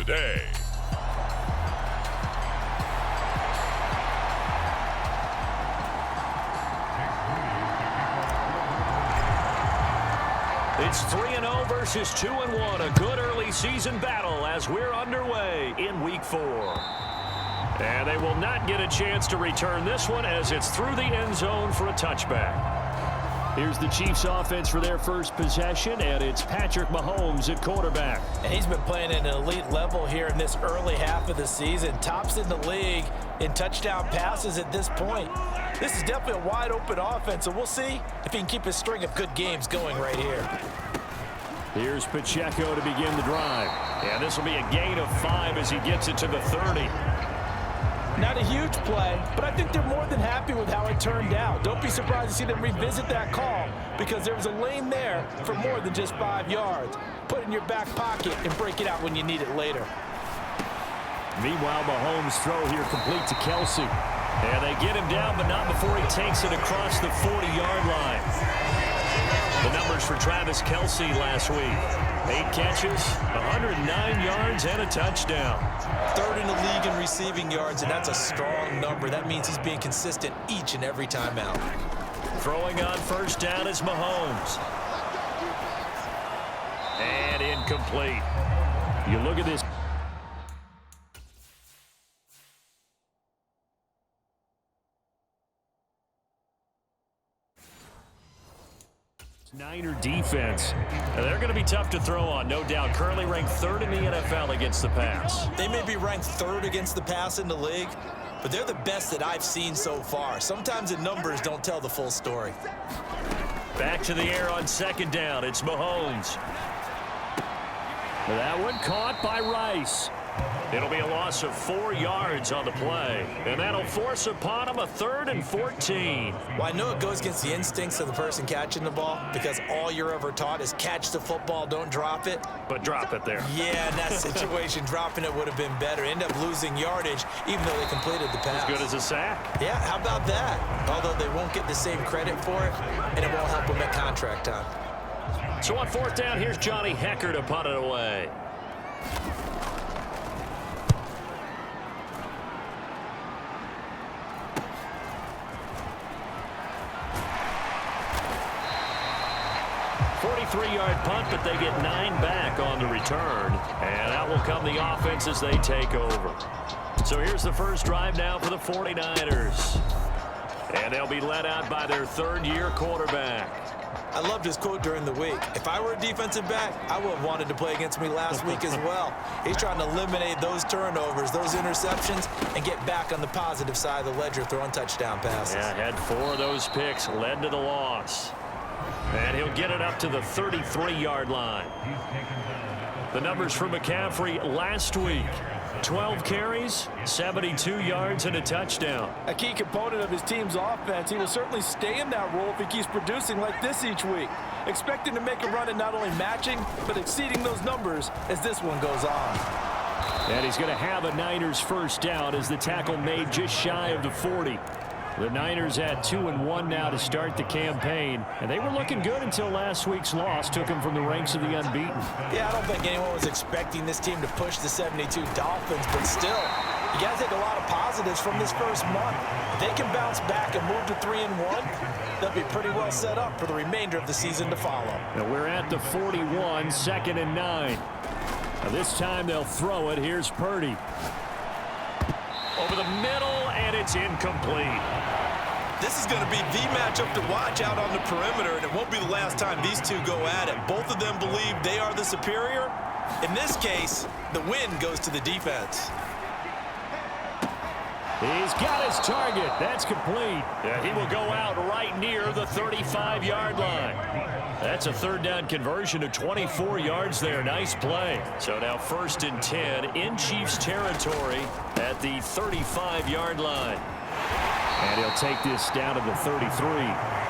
the day. It's 3-0 versus 2-1. A good early season battle as we're underway in Week 4. And they will not get a chance to return this one as it's through the end zone for a touchback. Here's the Chiefs offense for their first possession, and it's Patrick Mahomes at quarterback. And he's been playing at an elite level here in this early half of the season. Tops in the league in touchdown passes at this point. This is definitely a wide-open offense, so we'll see if he can keep his string of good games going right here. Here's Pacheco to begin the drive. And this will be a gain of 5 as he gets it to the 30. Not a huge play, but I think they're more than happy with how it turned out. Don't be surprised to see them revisit that call because there was a lane there for more than just 5 yards. Put it in your back pocket and break it out when you need it later. Meanwhile, Mahomes' throw here complete to Kelsey. And they get him down, but not before he takes it across the 40-yard line. The numbers for Travis Kelsey last week. 8 catches, 109 yards, and a touchdown. Third in the league in receiving yards, and that's a strong number. That means he's being consistent each and every time out. Throwing on first down is Mahomes. And incomplete. You look at this. Niner defense. They're going to be tough to throw on, no doubt. Currently ranked 3rd in the NFL against the pass. They may be ranked 3rd against the pass in the league, but they're the best that I've seen so far. Sometimes the numbers don't tell the full story. Back to the air on second down. It's Mahomes. That one caught by Rice. It'll be a loss of 4 yards on the play, and that'll force upon him a 3rd and 14. Well, I know it goes against the instincts of the person catching the ball because all you're ever taught is catch the football, don't drop it. But drop it there. Yeah, in that situation, dropping it would have been better. End up losing yardage, even though they completed the pass. As good as a sack. Yeah, how about that? Although they won't get the same credit for it, and it won't help them at contract time. So on 4th down, here's Johnny Hekker to punt it away. Three-yard punt, but they get 9 back on the return. And out will come the offense as they take over. So here's the first drive now for the 49ers. And they'll be led out by their 3rd-year quarterback. I loved his quote during the week. If I were a defensive back, I would have wanted to play against me last week as well. He's trying to eliminate those turnovers, those interceptions, and get back on the positive side of the ledger throwing touchdown passes. Yeah, had 4 of those picks, led to the loss. And he'll get it up to the 33-yard line. The numbers for McCaffrey last week. 12 carries, 72 yards, and a touchdown. A key component of his team's offense. He will certainly stay in that role if he keeps producing like this each week. Expect him to make a run at not only matching, but exceeding those numbers as this one goes on. And he's going to have a Niners first down as the tackle made just shy of the 40. The Niners at 2-1 now to start the campaign, and they were looking good until last week's loss took them from the ranks of the unbeaten. Yeah, I don't think anyone was expecting this team to push the 72 Dolphins, but still, you got to take a lot of positives from this first month. If they can bounce back and move to 3-1, they'll be pretty well set up for the remainder of the season to follow. Now we're at the 41, 2nd and 9. Now this time they'll throw it. Here's Purdy. Over the middle, and it's incomplete. This is going to be the matchup to watch out on the perimeter, and it won't be the last time these two go at it. Both of them believe they are the superior. In this case, the win goes to the defense. He's got his target. That's complete. He will go out right near the 35-yard line. That's a 3rd down conversion of 24 yards there. Nice play. So now 1st and 10 in Chiefs territory at the 35-yard line. And he'll take this down to the 33.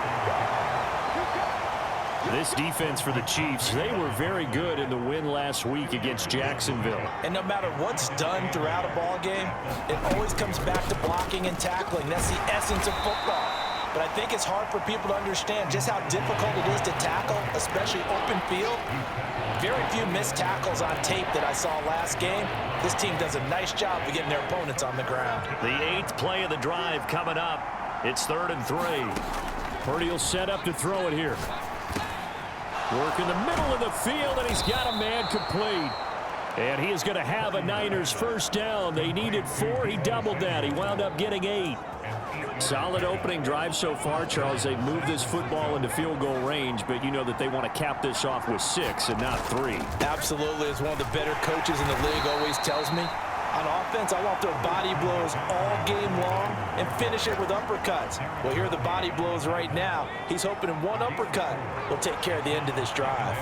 This defense for the Chiefs, they were very good in the win last week against Jacksonville. And no matter what's done throughout a ball game, it always comes back to blocking and tackling. That's the essence of football. but I think it's hard for people to understand just how difficult it is to tackle, especially open field. Very few missed tackles on tape that I saw last game. This team does a nice job of getting their opponents on the ground. The 8th play of the drive coming up. It's 3rd and 3. Purdy will set up to throw it here. Work in the middle of the field, and he's got a man complete. And he is going to have a Niners first down. They needed 4. He doubled that. He wound up getting 8. Solid opening drive so far, Charles. They've moved this football into field goal range, but you know that they want to cap this off with 6 and not 3. Absolutely. As one of the better coaches in the league always tells me, on offense, I want their body blows all game long and finish it with uppercuts. Well, here are the body blows right now. He's hoping in one uppercut will take care of the end of this drive.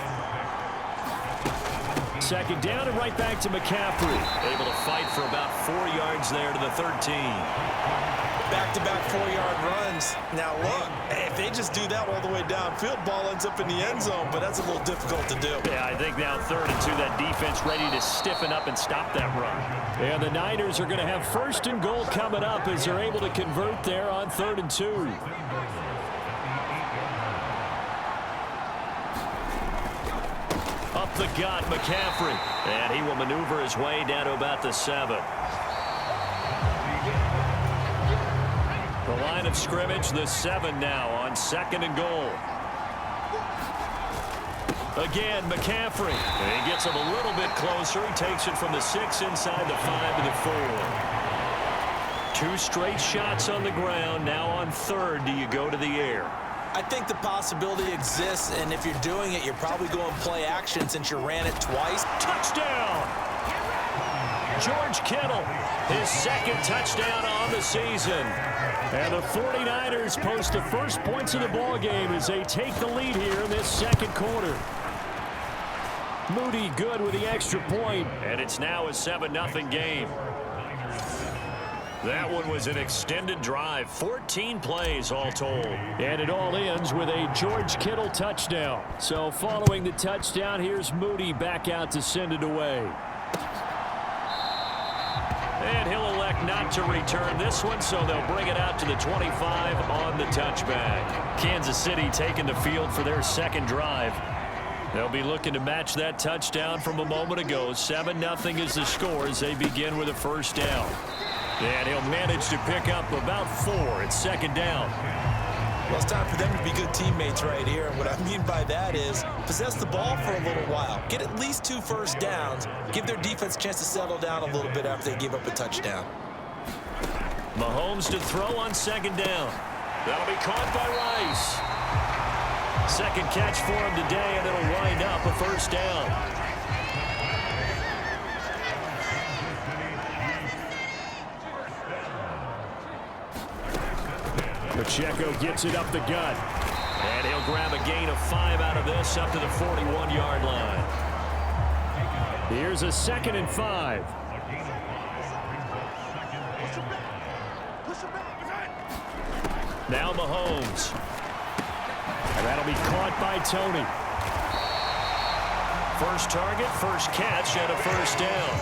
2nd down and right back to McCaffrey. Able to fight for about 4 yards there to the 13. Back-to-back 4-yard runs. Now look, if they just do that all the way downfield, ball ends up in the end zone, but that's a little difficult to do. Yeah, I think now 3rd and 2, that defense ready to stiffen up and stop that run. And the Niners are going to have 1st and goal coming up as they're able to convert there on 3rd and 2. Up the gut, McCaffrey. And he will maneuver his way down to about the 7. The line of scrimmage, the 7 now on 2nd and goal. Again, McCaffrey. And he gets him a little bit closer. He takes it from the 6 inside the 5 to the 4. 2 straight shots on the ground. Now on 3rd, do you go to the air? I think the possibility exists, and if you're doing it, you're probably going play action since you ran it twice. Touchdown! George Kittle, his 2nd touchdown on the season. And the 49ers post the first points of the ball game as they take the lead here in this 2nd quarter. Moody good with the extra point, and it's now a 7-0 game. That one was an extended drive, 14 plays all told. And it all ends with a George Kittle touchdown. So following the touchdown, here's Moody back out to send it away. And he'll elect not to return this one, so they'll bring it out to the 25 on the touchback. Kansas City taking the field for their 2nd drive. They'll be looking to match that touchdown from a moment ago. 7-0 is the score as they begin with a 1st down. And he'll manage to pick up about 4 at 2nd down. Well, it's time for them to be good teammates right here. And what I mean by that is possess the ball for a little while. Get at least 2 first downs. Give their defense a chance to settle down a little bit after they give up a touchdown. Mahomes to throw on 2nd down. That'll be caught by Rice. 2nd catch for him today, and it'll wind up a 1st down. Pacheco gets it up the gut. And he'll grab a gain of 5 out of this up to the 41-yard line. Here's a 2nd and 5. Now Mahomes. And that'll be caught by Tony. First target, first catch, and a 1st down.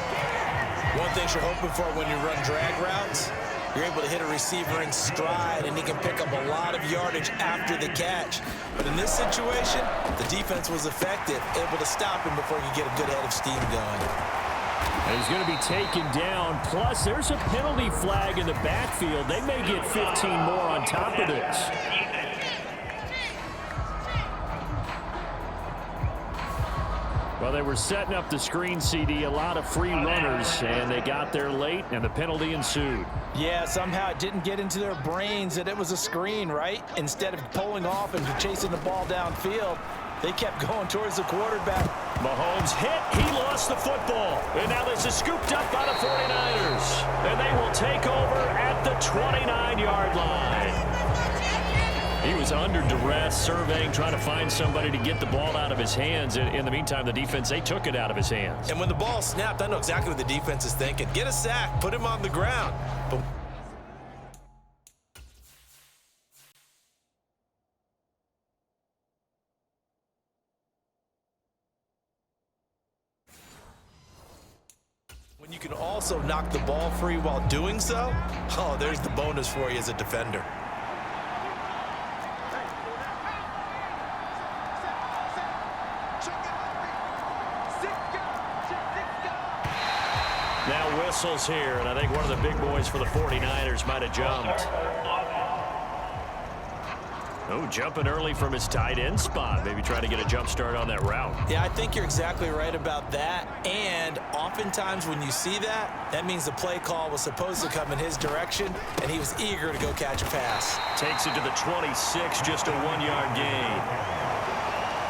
One thing you're hoping for when you run drag routes, you're able to hit a receiver in stride, and he can pick up a lot of yardage after the catch. But in this situation, the defense was effective, able to stop him before you get a good head of steam going. And he's going to be taken down. Plus, there's a penalty flag in the backfield. They may get 15 more on top of this. Well, they were setting up the screen, CD, a lot of free runners, and they got there late, and the penalty ensued. Yeah, somehow it didn't get into their brains that it was a screen, right? Instead of pulling off and chasing the ball downfield, they kept going towards the quarterback. Mahomes hit. He lost the football. And now this is scooped up by the 49ers. And they will take over at the 29-yard line. He was under duress, surveying, trying to find somebody to get the ball out of his hands. In the meantime, the defense, they took it out of his hands. And when the ball snapped, I know exactly what the defense is thinking. Get a sack, put him on the ground. But when you can also knock the ball free while doing so, oh, there's the bonus for you as a defender. the whistles here, and I think one of the big boys for the 49ers might have jumped. Oh, jumping early from his tight end spot. Maybe trying to get a jump start on that route. Yeah, I think you're exactly right about that. And oftentimes when you see that, that means the play call was supposed to come in his direction, and he was eager to go catch a pass. Takes it to the 26, just a 1-yard gain.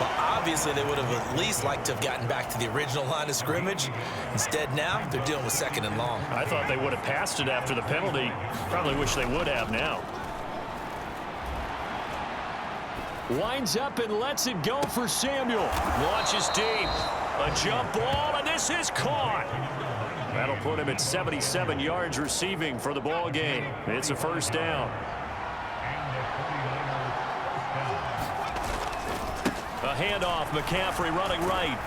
Well, obviously they would have at least liked to have gotten back to the original line of scrimmage. Instead now, they're dealing with 2nd and long. I thought they would have passed it after the penalty. Probably wish they would have now. Winds up and lets it go for Samuel. Launches deep. A jump ball, and this is caught. That'll put him at 77 yards receiving for the ball game. It's a 1st down. A handoff, McCaffrey running right.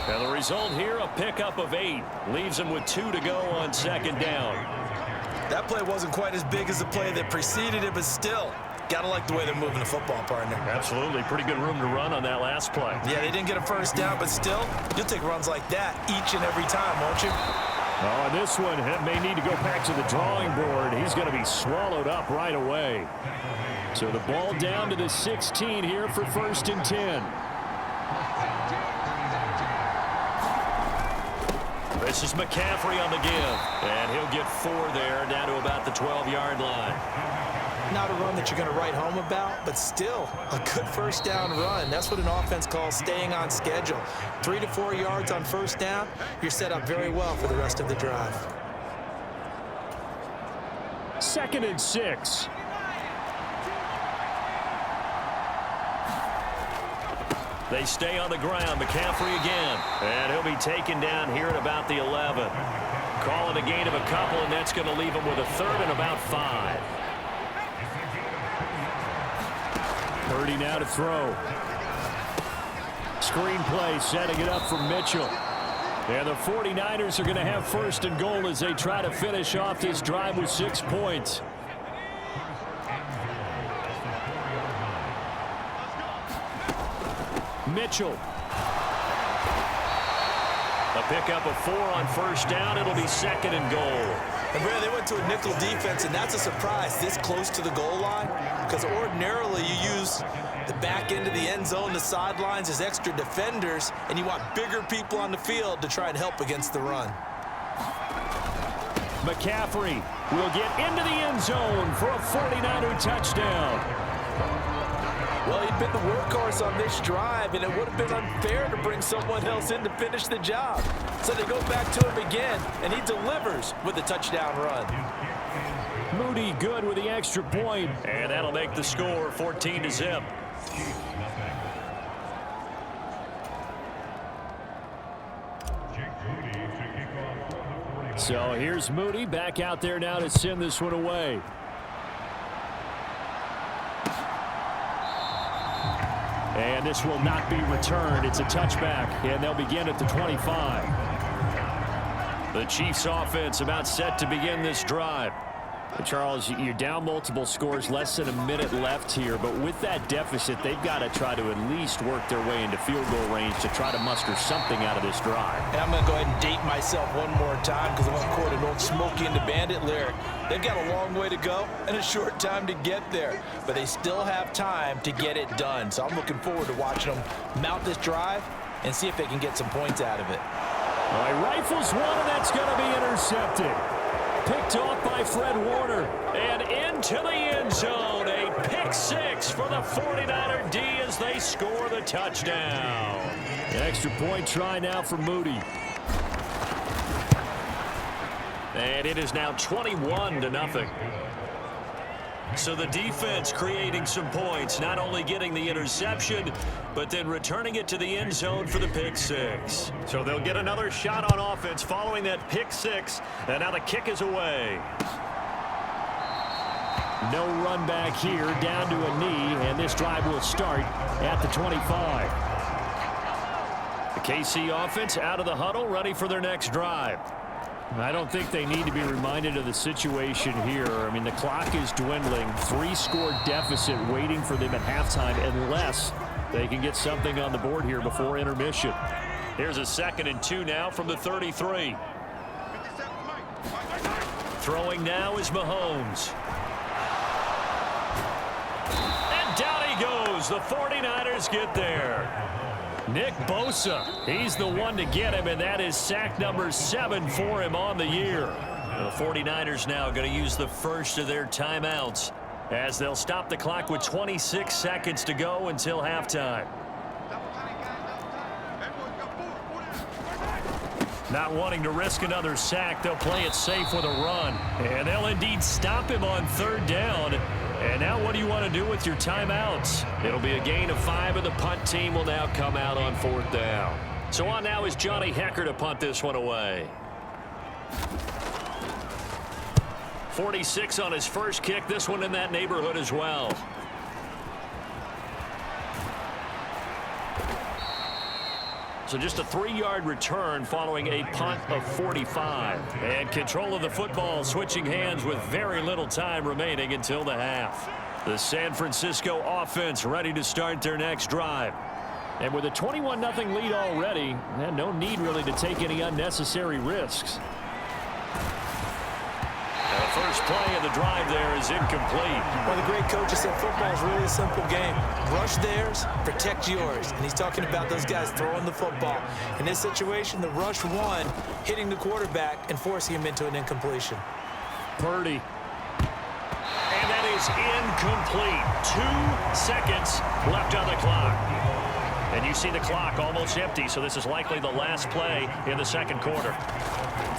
And the result here, a pickup of 8. Leaves him with 2 to go on 2nd down. That play wasn't quite as big as the play that preceded it, but still, gotta like the way they're moving the football, partner. Absolutely. Pretty good room to run on that last play. Yeah, they didn't get a 1st down, but still, you'll take runs like that each and every time, won't you? Oh, this one may need to go back to the drawing board. He's going to be swallowed up right away. So the ball down to the 16 here for 1st and 10. This is McCaffrey on the give. And he'll get 4 there, down to about the 12-yard line. Not a run that you're going to write home about, but still a good 1st down run. That's what an offense calls staying on schedule. 3 to 4 yards on 1st down, you're set up very well for the rest of the drive. 2nd and 6. They stay on the ground. McCaffrey again. And he'll be taken down here at about the 11. Calling a gain of a couple, and that's going to leave him with a 3rd and about 5. 30 now to throw. Screen play setting it up for Mitchell. And the 49ers are going to have 1st and goal as they try to finish off this drive with 6 points. Mitchell. A pickup of 4 on 1st down. It'll be 2nd and goal. And Brad, they went to a nickel defense, and that's a surprise this close to the goal line, because ordinarily you use the back end of the end zone, the sidelines as extra defenders, and you want bigger people on the field to try and help against the run. McCaffrey will get into the end zone for a 49er touchdown. Well, he'd been the workhorse on this drive, and it would have been unfair to bring someone else in to finish the job. So they go back to him again, and he delivers with a touchdown run. Moody good with the extra point, and that'll make the score 14-0. So here's Moody back out there now to send this one away. And this will not be returned. It's a touchback, and they'll begin at the 25. The Chiefs offense about set to begin this drive. Charles, you're down multiple scores, less than a minute left here, but with that deficit, they've got to try to at least work their way into field goal range to try to muster something out of this drive. And I'm going to go ahead and date myself one more time because I'm going to quote an old Smokey and the Bandit lyric. They've got a long way to go and a short time to get there, but they still have time to get it done. So I'm looking forward to watching them mount this drive and see if they can get some points out of it. All right, rifles one, and that's going to be intercepted. Picked off by Fred Warner, and into the end zone. A pick-6 for the 49er D as they score the touchdown. An extra point try now for Moody. And it is now 21-0. So the defense creating some points, not only getting the interception, but then returning it to the end zone for the pick-6. So they'll get another shot on offense following that pick-6, and now the kick is away. No run back here, down to a knee, and this drive will start at the 25. The KC offense out of the huddle, ready for their next drive. I don't think they need to be reminded of the situation here. I mean, the clock is dwindling. 3-score deficit waiting for them at halftime unless they can get something on the board here before intermission. Here's a 2nd and 2 now from the 33. Throwing now is Mahomes. And down he goes. The 49ers get there. Nick Bosa, he's the one to get him, and that is sack number 7 for him on the year. The 49ers now going to use the first of their timeouts as they'll stop the clock with 26 seconds to go until halftime. Not wanting to risk another sack, they'll play it safe with a run. And they'll indeed stop him on 3rd down. And now what do you want to do with your timeouts? It'll be a gain of 5, and the punt team will now come out on 4th down. So on now is Johnny Hekker to punt this one away. 46 on his first kick. This one in that neighborhood as well. So just a 3-yard return following a punt of 45. And control of the football switching hands with very little time remaining until the half. The San Francisco offense ready to start their next drive. And with a 21-0 lead already, no need really to take any unnecessary risks. The first play of the drive there is incomplete. Well, the great coach said football is really a simple game. Rush theirs, protect yours. And he's talking about those guys throwing the football. In this situation, the rush one, hitting the quarterback and forcing him into an incompletion. Purdy. And that is incomplete. 2 seconds left on the clock. And you see the clock almost empty, so this is likely the last play in the second quarter.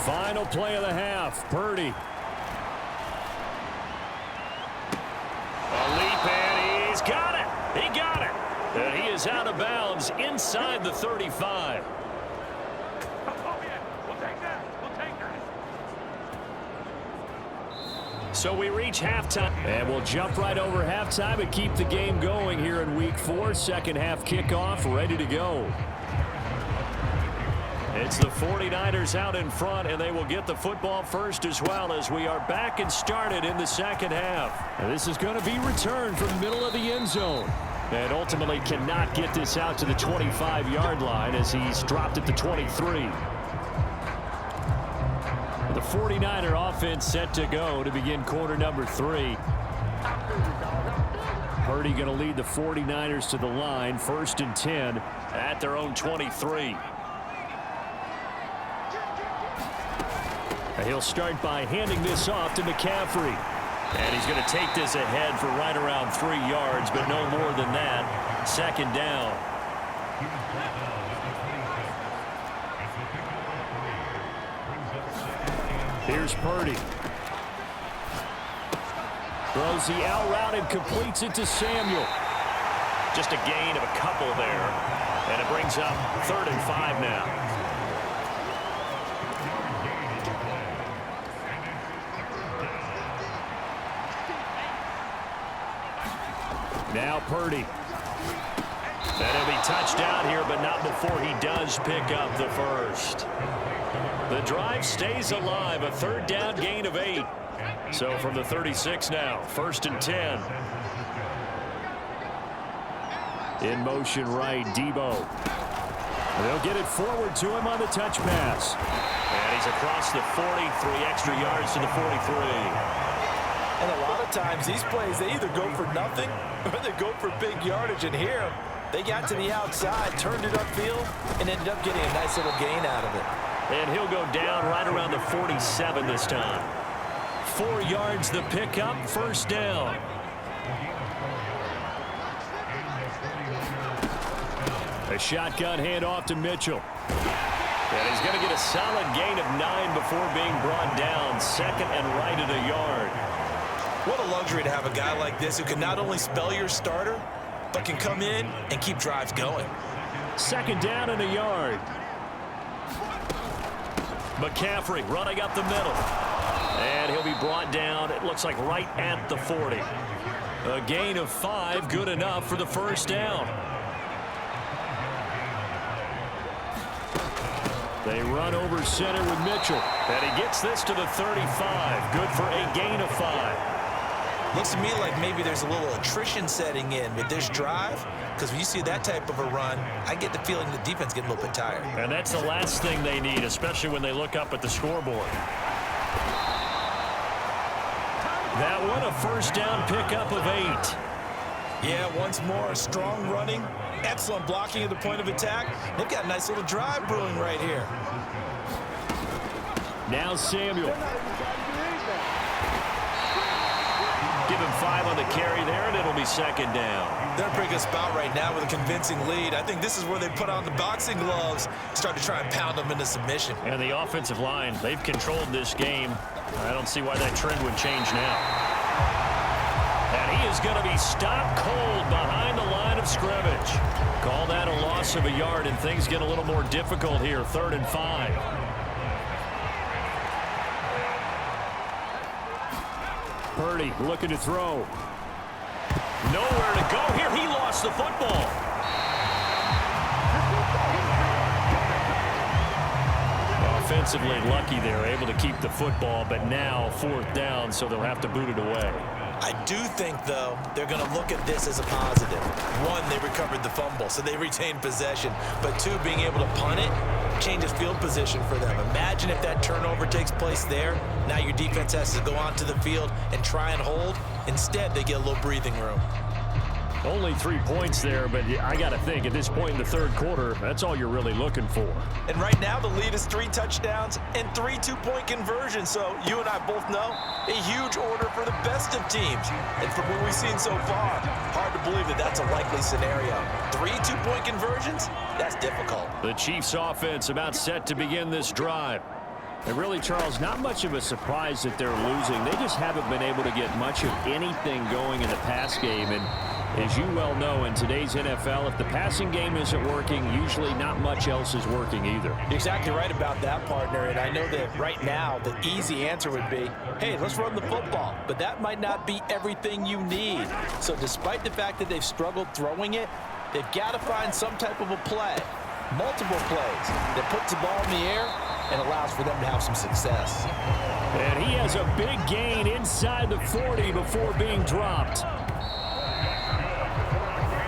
Final play of the half, Purdy. A leap, and he's got it. He got it. And he is out of bounds inside the 35. So we reach halftime, and we'll jump right over halftime and keep the game going here in Week 4. Second half kickoff ready to go. It's the 49ers out in front, and they will get the football first as well as we are back and started in the second half. And this is going to be returned from the middle of the end zone. And ultimately cannot get this out to the 25-yard line as he's dropped at the 23. The 49er offense set to go to begin quarter number 3. Purdy going to lead the 49ers to the line, 1st and 10 at their own 23. He'll start by handing this off to McCaffrey. And he's going to take this ahead for right around 3 yards, but no more than that. 2nd down. Here's Purdy. Throws the out route and completes it to Samuel. Just a gain of a couple there. And it brings up 3rd and 5 now. Now Purdy. And he'll be touchdown here, but not before he does pick up the first. The drive stays alive, a 3rd down gain of 8. So from the 36 now, 1st and 10. In motion right, Debo. They'll get it forward to him on the touch pass. And he's across the 40, 3 extra yards to the 43. And a lot of times these plays, they either go for nothing or they go for big yardage. And here, they got to the outside, turned it upfield, and ended up getting a nice little gain out of it. And he'll go down right around the 47 this time. 4 yards the pickup, 1st down. A shotgun handoff to Mitchell. And he's going to get a solid gain of 9 before being brought down. 2nd and right at a yard. What a luxury to have a guy like this who can not only spell your starter, but can come in and keep drives going. 2nd down and a yard. McCaffrey running up the middle. And he'll be brought down, it looks like right at the 40. A gain of 5, good enough for the 1st down. They run over center with Mitchell. And he gets this to the 35. Good for a gain of 5. Looks to me like maybe there's a little attrition setting in with this drive, because when you see that type of a run, I get the feeling the defense getting a little bit tired. And that's the last thing they need, especially when they look up at the scoreboard. That one a first down pickup of 8. Yeah, once more, strong running, excellent blocking at the point of attack. They've got a nice little drive brewing right here. Now Samuel. Give him 5 on the carry there, and it'll be second down. They're in a pretty good spot right now with a convincing lead. I think this is where they put on the boxing gloves, start to try and pound them into submission. And the offensive line, they've controlled this game. I don't see why that trend would change now. And he is going to be stopped cold behind the line of scrimmage. Call that a loss of a yard, and things get a little more difficult here, 3rd and 5. Purdy looking to throw. Nowhere to go here. He lost the football. Offensively lucky they're able to keep the football, but now 4th down, so they'll have to boot it away. I do think, though, they're going to look at this as a positive. 1, they recovered the fumble, so they retained possession. But 2, being able to punt it changes field position for them. Imagine if that turnover takes place there. Now your defense has to go onto the field and try and hold. Instead, they get a little breathing room. Only 3 points there, but I got to think at this point in the 3rd quarter, that's all you're really looking for. And right now, the lead is 3 touchdowns and 3 two-point conversions. So you and I both know a huge order for the best of teams. And from what we've seen so far, hard to believe that that's a likely scenario. 3 two-point conversions? That's difficult. The Chiefs offense about set to begin this drive. And really, Charles, not much of a surprise that they're losing. They just haven't been able to get much of anything going in the pass game. And as you well know, in today's NFL, if the passing game isn't working, usually not much else is working either. You're exactly right about that, partner. And I know that right now, the easy answer would be, hey, let's run the football. But that might not be everything you need. So despite the fact that they've struggled throwing it, they've got to find some type of a play, multiple plays, that puts the ball in the air and allows for them to have some success. And he has a big gain inside the 40 before being dropped.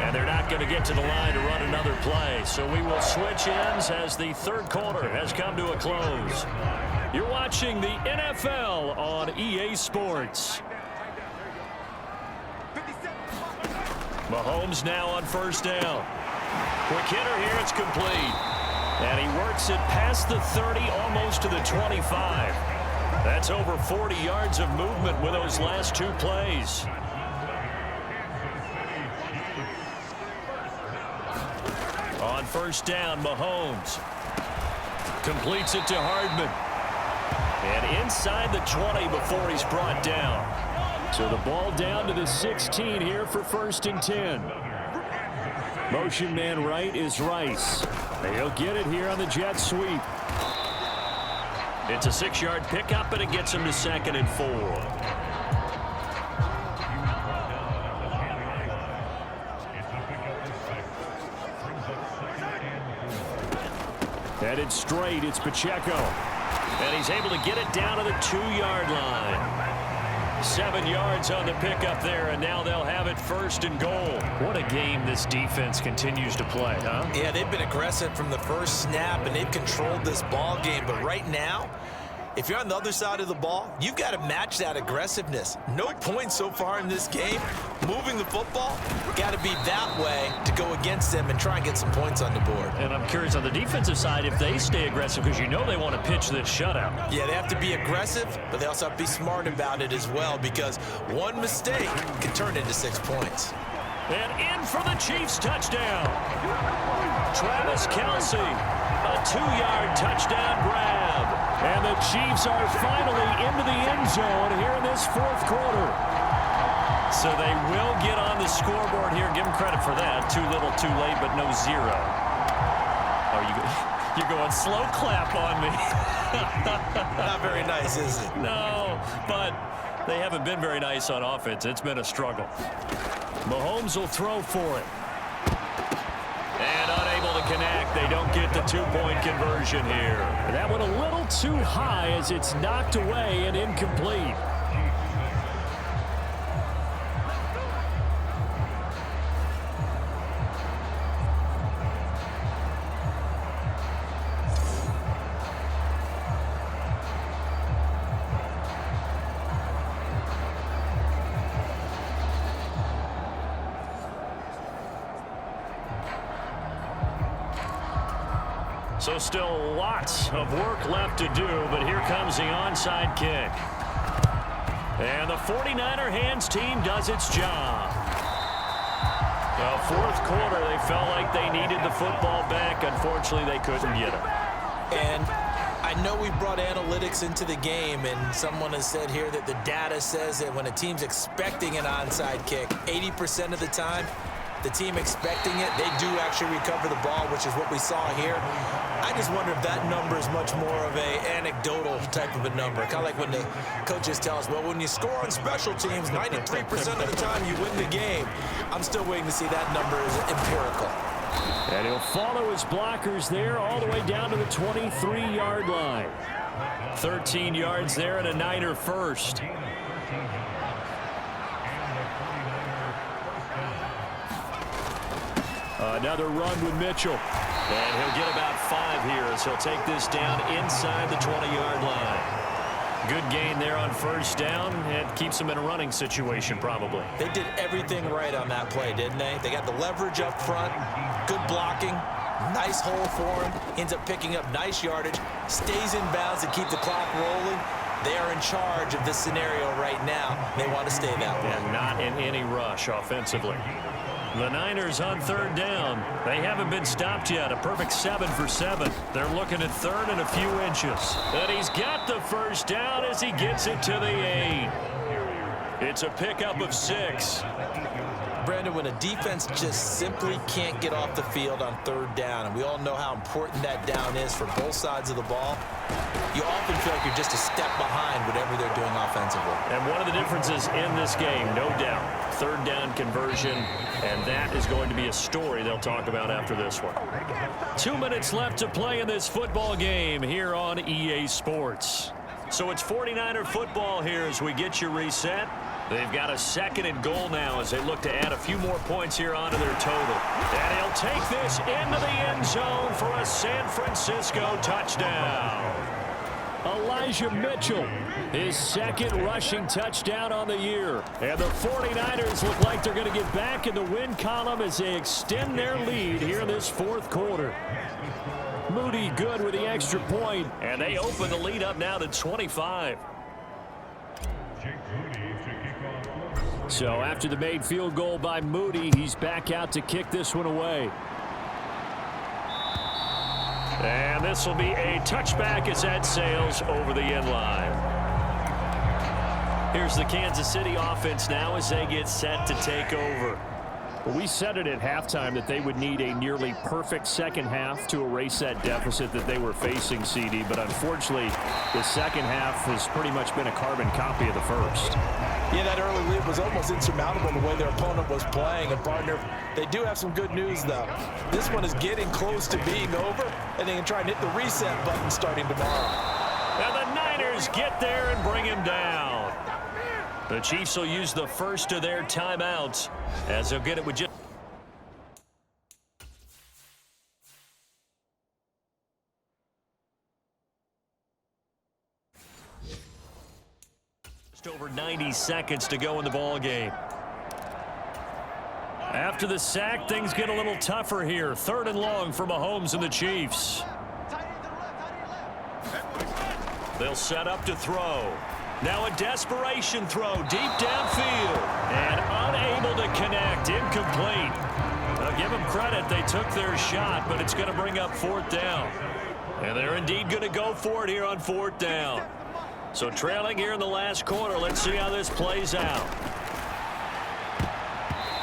And they're not going to get to the line to run another play. So we will switch ends as the 3rd quarter has come to a close. You're watching the NFL on EA Sports. Mahomes now on 1st down. Quick hitter here, it's complete. And he works it past the 30, almost to the 25. That's over 40 yards of movement with those last 2 plays. On 1st down, Mahomes completes it to Hardman. And inside the 20 before he's brought down. So the ball down to the 16 here for 1st and 10. Motion man right is Rice. He'll get it here on the jet sweep. It's a 6-yard pickup, and it gets him to 2nd and 4. Headed straight, it's Pacheco. And he's able to get it down to the 2-yard line. 7 yards on the pickup there, and now they'll have it 1st and goal. What a game this defense continues to play, huh? Yeah, they've been aggressive from the first snap, and they've controlled this ball game. But right now, if you're on the other side of the ball, you've got to match that aggressiveness. No points so far in this game. Moving the football, got to be that way to go against them and try and get some points on the board. And I'm curious on the defensive side if they stay aggressive, because you know they want to pitch this shutout. Yeah, they have to be aggressive, but they also have to be smart about it as well, because one mistake can turn into 6 points. And in for the Chiefs touchdown. Travis Kelce, a 2-yard touchdown grab. And the Chiefs are finally into the end zone here in this 4th quarter. So they will get on the scoreboard here. Give them credit for that. Too little, too late, but no 0. Oh, you're going slow clap on me. Not very nice, is it? No, but they haven't been very nice on offense. It's been a struggle. Mahomes will throw for it. And unable to connect. They don't get the 2-point conversion here. That one a little too high as it's knocked away and incomplete. So still lots of work left to do, but here comes the onside kick. And the 49er hands team does its job. The fourth quarter, they felt like they needed the football back. Unfortunately, they couldn't get it. And I know we brought analytics into the game, and someone has said here that the data says that when a team's expecting an onside kick, 80% of the time, the team expecting it, they do actually recover the ball, which is what we saw here. I just wonder if that number is much more of a anecdotal type of a number. Kind of like when the coaches tell us, well, when you score on special teams, 93% of the time you win the game. I'm still waiting to see that number is empirical. And he'll follow his blockers there all the way down to the 23-yard line. 13 yards there and a Niner first. Another run with Mitchell. And he'll get about 5 here as he'll take this down inside the 20-yard line. Good gain there on first down, and keeps him in a running situation probably. They did everything right on that play, didn't they? They got the leverage up front, good blocking, nice hole for him, ends up picking up nice yardage, stays in bounds to keep the clock rolling. They are in charge of this scenario right now. They want to stay that way. And not in any rush offensively. The Niners on third down. They haven't been stopped yet. A perfect 7 for 7. They're looking at third and a few inches. And he's got the first down as he gets it to the 8. It's a pickup of 6. Brandon, when a defense just simply can't get off the field on third down, and we all know how important that down is for both sides of the ball, you often feel like you're just a step behind whatever they're doing offensively. And one of the differences in this game, no doubt, third down conversion, and that is going to be a story they'll talk about after this one. 2 minutes left to play in this football game here on EA Sports. So it's 49er football here as we get you reset. They've got a 2nd and goal now as they look to add a few more points here onto their total. And he'll take this into the end zone for a San Francisco touchdown. Elijah Mitchell, his 2nd rushing touchdown on the year. And the 49ers look like they're going to get back in the win column as they extend their lead here in this 4th quarter. Moody good with the extra point, and they open the lead up now to 25. So after the made field goal by Moody, he's back out to kick this one away. And this will be a touchback as that sails over the end line. Here's the Kansas City offense now as they get set to take over. Well, we said it at halftime that they would need a nearly perfect second half to erase that deficit that they were facing, CD. But unfortunately, the second half has pretty much been a carbon copy of the first. Yeah, that early lead was almost insurmountable the way their opponent was playing. And, partner, they do have some good news, though. This one is getting close to being over, and they can try and hit the reset button starting tomorrow. And the Niners get there and bring him down. The Chiefs will use the first of their timeouts as they'll get it with just over 90 seconds to go in the ball game. After the sack, things get a little tougher here. 3rd and long for Mahomes and the Chiefs. They'll set up to throw. Now a desperation throw deep downfield. And unable to connect. Incomplete. Now give them credit. They took their shot, but it's going to bring up 4th down. And they're indeed going to go for it here on 4th down. So trailing here in the last quarter. Let's see how this plays out.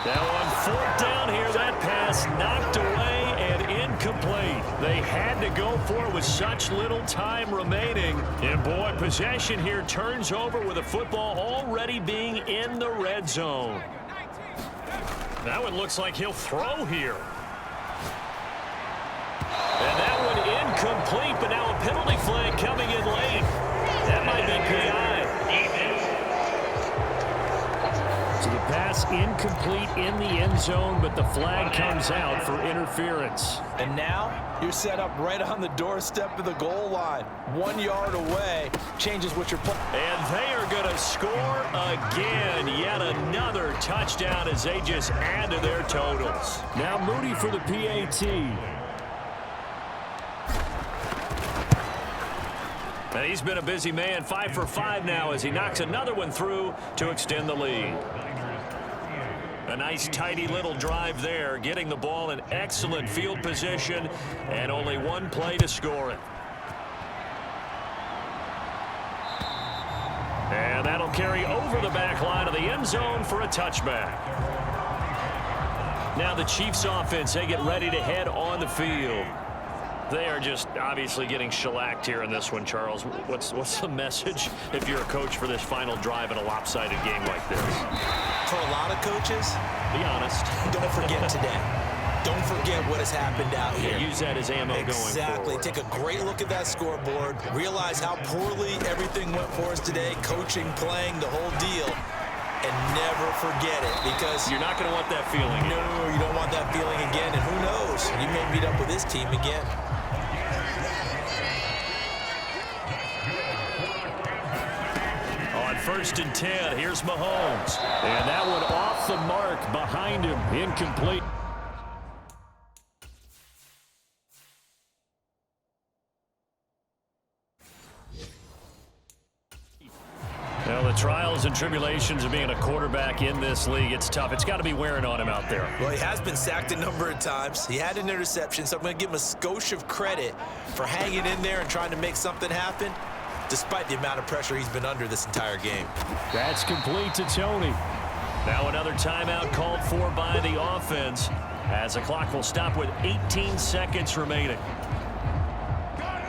Now on 4th down here, that pass knocked away and incomplete. They had to go for it with such little time remaining. And boy, possession here turns over with the football already being in the red zone. That one looks like he'll throw here. And that one incomplete, but now a penalty flag coming in late. That might be PI. So the pass incomplete in the end zone, but the flag comes out for interference. And now you're set up right on the doorstep of the goal line. 1 yard away changes what you're playing. And they are going to score again. Yet another touchdown as they just add to their totals. Now Moody for the PAT. And he's been a busy man, 5 for 5 now as he knocks another one through to extend the lead. A nice, tidy little drive there, getting the ball in excellent field position, and only one play to score it. And that'll carry over the back line of the end zone for a touchback. Now the Chiefs offense, they get ready to head on the field. They are just obviously getting shellacked here in this one, Charles. What's the message if you're a coach for this final drive in a lopsided game like this? For a lot of coaches, be honest. Don't forget today. Don't forget what has happened out here. Use that as ammo going forward. Exactly. Take a great look at that scoreboard. Realize how poorly everything went for us today. Coaching, playing, the whole deal. And never forget it, because you're not going to want that feeling. No, you don't want that feeling again. And who knows? You may meet up with this team again. On 1st and 10, here's Mahomes. And that one off the mark behind him. Incomplete. Well, the trials and tribulations of being a quarterback in this league, it's tough. It's got to be wearing on him out there. Well, he has been sacked a number of times. He had an interception, so I'm going to give him a skosh of credit for hanging in there and trying to make something happen, despite the amount of pressure he's been under this entire game. That's complete to Tony. Now another timeout called for by the offense, as the clock will stop with 18 seconds remaining.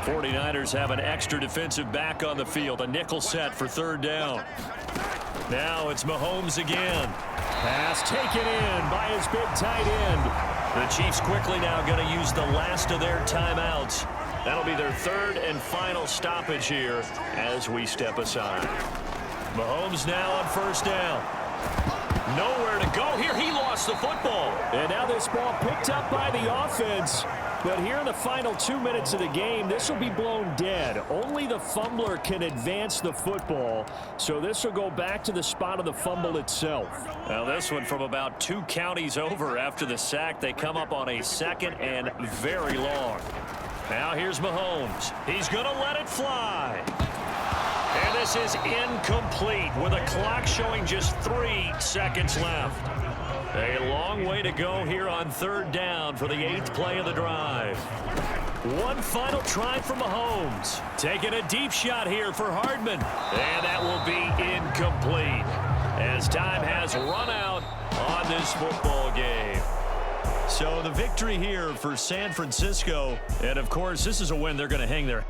49ers have an extra defensive back on the field. A nickel set for 3rd down. Now it's Mahomes again. Pass taken in by his big tight end. The Chiefs quickly now going to use the last of their timeouts. That'll be their 3rd and final stoppage here as we step aside. Mahomes now on 1st down. Nowhere to go here. He lost the football. And now this ball picked up by the offense. But here in the final 2 minutes of the game, this will be blown dead. Only the fumbler can advance the football, so this will go back to the spot of the fumble itself. Now this one from about 2 counties over after the sack. They come up on a 2nd and very long. Now here's Mahomes. He's going to let it fly. And this is incomplete with a clock showing just 3 seconds left. A long way to go here on 3rd down for the 8th play of the drive. One final try for Mahomes. Taking a deep shot here for Hardman. And that will be incomplete as time has run out on this football game. So the victory here for San Francisco. And, of course, this is a win they're going to hang their